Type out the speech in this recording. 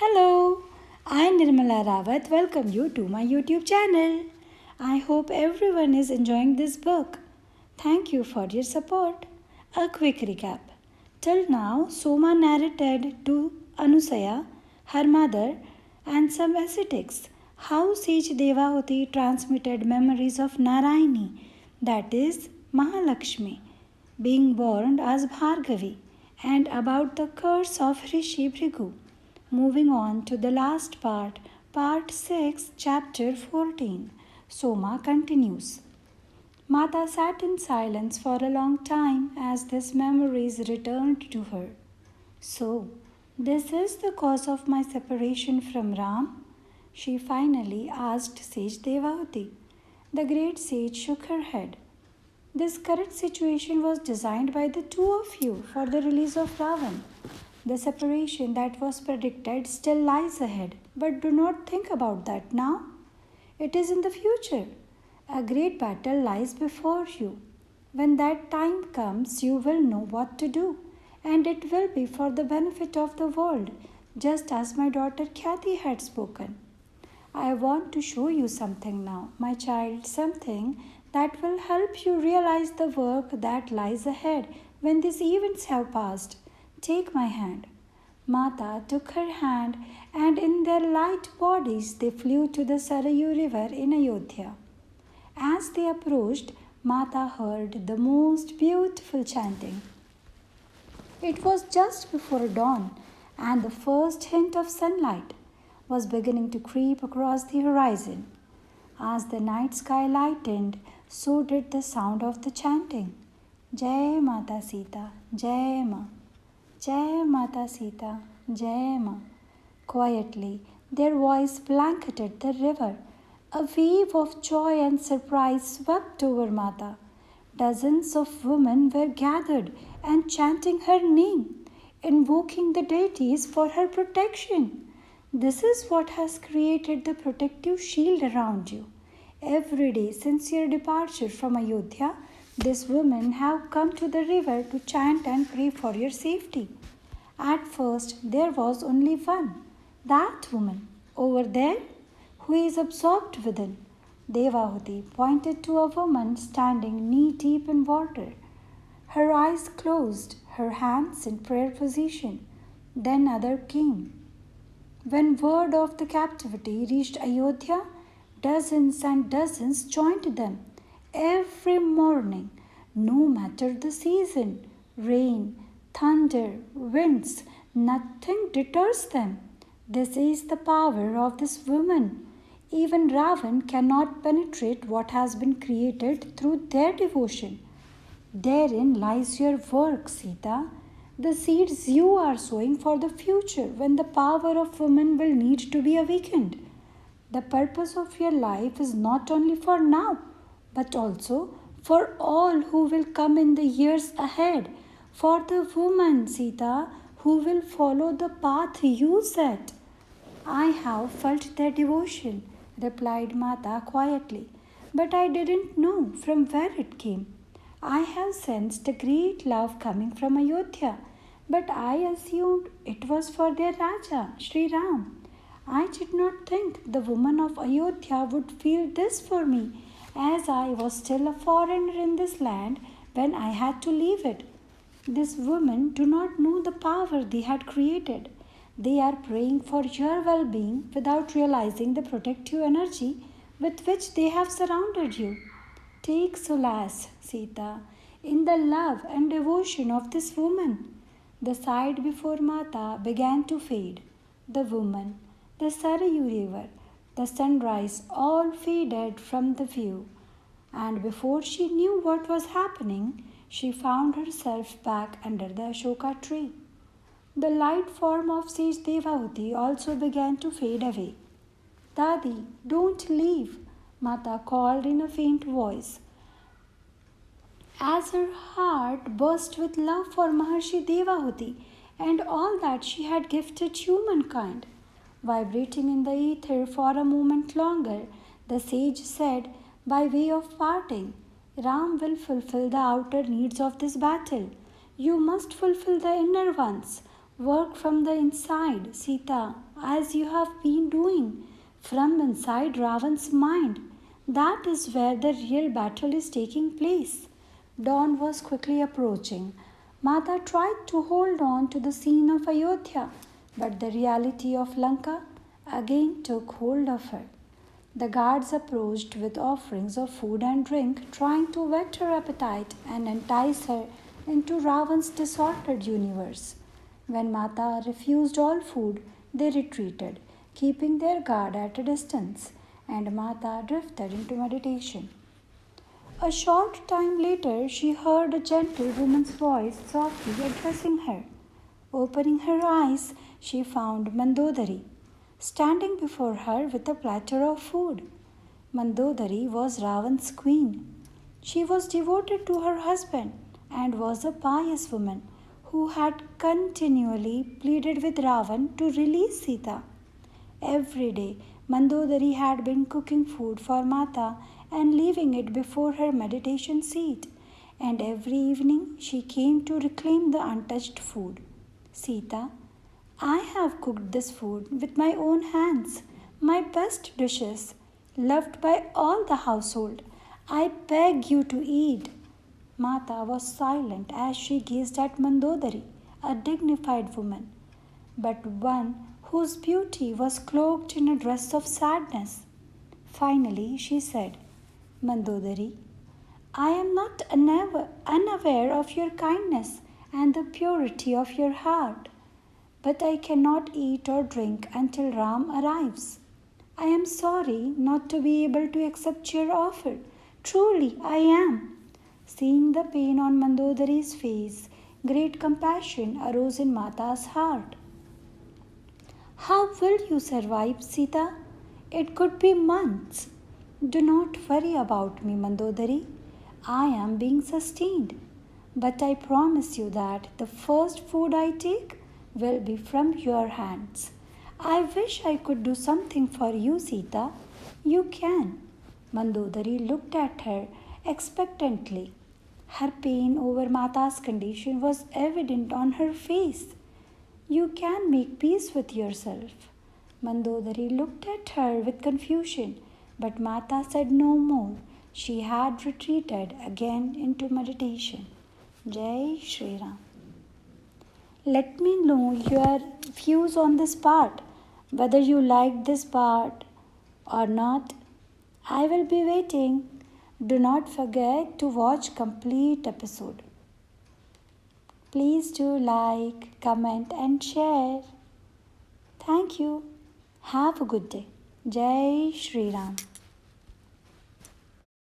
Hello, I Nirmala Rawat welcome you to my YouTube channel. I hope everyone is enjoying this book. Thank you for your support. A quick recap. Till now, Soma narrated to Anusaya, her mother, and some ascetics how sage Devahuti transmitted memories of Narayani, that is, Mahalakshmi, being born as Bhargavi, and about the curse of Rishi Bhrigu. Moving on to the last part 6, chapter 14. Soma continues. Mata sat in silence for a long time as these memories returned to her. So, this is the cause of my separation from Ram? She finally asked Sage Devahuti. The great sage shook her head. This current situation was designed by the two of you for the release of Ravan. The separation that was predicted still lies ahead, but do not think about that now. It is in the future. A great battle lies before you. When that time comes, you will know what to do, and it will be for the benefit of the world, just as my daughter Khyati had spoken. I want to show you something now, my child, something that will help you realize the work that lies ahead when these events have passed. Take my hand. Mata took her hand, and in their light bodies they flew to the Sarayu river in Ayodhya. As they approached, Mata heard the most beautiful chanting. It was just before dawn, and the first hint of sunlight was beginning to creep across the horizon. As the night sky lightened, so did the sound of the chanting. Jai Mata Sita, Jai Ma. Jai Mata Sita, Jai Ma. Quietly, their voice blanketed the river. A wave of joy and surprise swept over Mata. Dozens of women were gathered and chanting her name, invoking the deities for her protection. This is what has created the protective shield around you. Every day since your departure from Ayodhya, these women have come to the river to chant and pray for your safety. At first, there was only one, that woman, over there, who is absorbed within. Devahuti pointed to a woman standing knee-deep in water, her eyes closed, her hands in prayer position. Then other came. When word of the captivity reached Ayodhya, dozens and dozens joined them. Every morning, no matter the season, rain, thunder, winds, nothing deters them. This is the power of this woman. Even Ravan cannot penetrate what has been created through their devotion. Therein lies your work, Sita. The seeds you are sowing for the future when the power of women will need to be awakened. The purpose of your life is not only for now, but also for all who will come in the years ahead. For the woman, Sita, who will follow the path you set. I have felt their devotion, replied Mata quietly, but I didn't know from where it came. I have sensed a great love coming from Ayodhya, but I assumed it was for their Raja, Sri Ram. I did not think the woman of Ayodhya would feel this for me, as I was still a foreigner in this land when I had to leave it. These women do not know the power they had created. They are praying for your well-being without realizing the protective energy with which they have surrounded you. Take solace, Sita, in the love and devotion of this woman. The sight before Mata began to fade. The woman, the Sarayu river, the sunrise all faded from the view. And before she knew what was happening, she found herself back under the Ashoka tree. The light form of Sage Devahuti also began to fade away. Dadi, don't leave, Mata called in a faint voice. As her heart burst with love for Maharshi Devahuti and all that she had gifted humankind. Vibrating in the ether for a moment longer, the sage said, by way of parting, Ram will fulfill the outer needs of this battle. You must fulfill the inner ones. Work from the inside, Sita, as you have been doing, from inside Ravan's mind. That is where the real battle is taking place. Dawn was quickly approaching. Mata tried to hold on to the scene of Ayodhya, but the reality of Lanka again took hold of her. The guards approached with offerings of food and drink, trying to whet her appetite and entice her into Ravan's disordered universe. When Mata refused all food, they retreated, keeping their guard at a distance, and Mata drifted into meditation. A short time later, she heard a gentle woman's voice softly addressing her. Opening her eyes, she found Mandodari standing before her with a platter of food. Mandodari was Ravan's queen. She was devoted to her husband and was a pious woman who had continually pleaded with Ravan to release Sita. Every day, Mandodari had been cooking food for Mata and leaving it before her meditation seat, and every evening she came to reclaim the untouched food. Sita, I have cooked this food with my own hands, my best dishes, loved by all the household. I beg you to eat. Mata was silent as she gazed at Mandodari, a dignified woman, but one whose beauty was cloaked in a dress of sadness. Finally, she said, Mandodari, I am not unaware of your kindness and the purity of your heart, but I cannot eat or drink until Ram arrives. I am sorry not to be able to accept your offer. Truly, I am. Seeing the pain on Mandodari's face, great compassion arose in Mata's heart. How will you survive, Sita? It could be months. Do not worry about me, Mandodari. I am being sustained. But I promise you that the first food I take will be from your hands. I wish I could do something for you, Sita. You can. Mandodari looked at her expectantly. Her pain over Mata's condition was evident on her face. You can make peace with yourself. Mandodari looked at her with confusion, but Mata said no more. She had retreated again into meditation. Jai Shri Ram. Let me know your views on this part, whether you like this part or not. I will be waiting. Do not forget to watch complete episode. Please do like, comment and share. Thank you. Have a good day. Jai Shri Ram.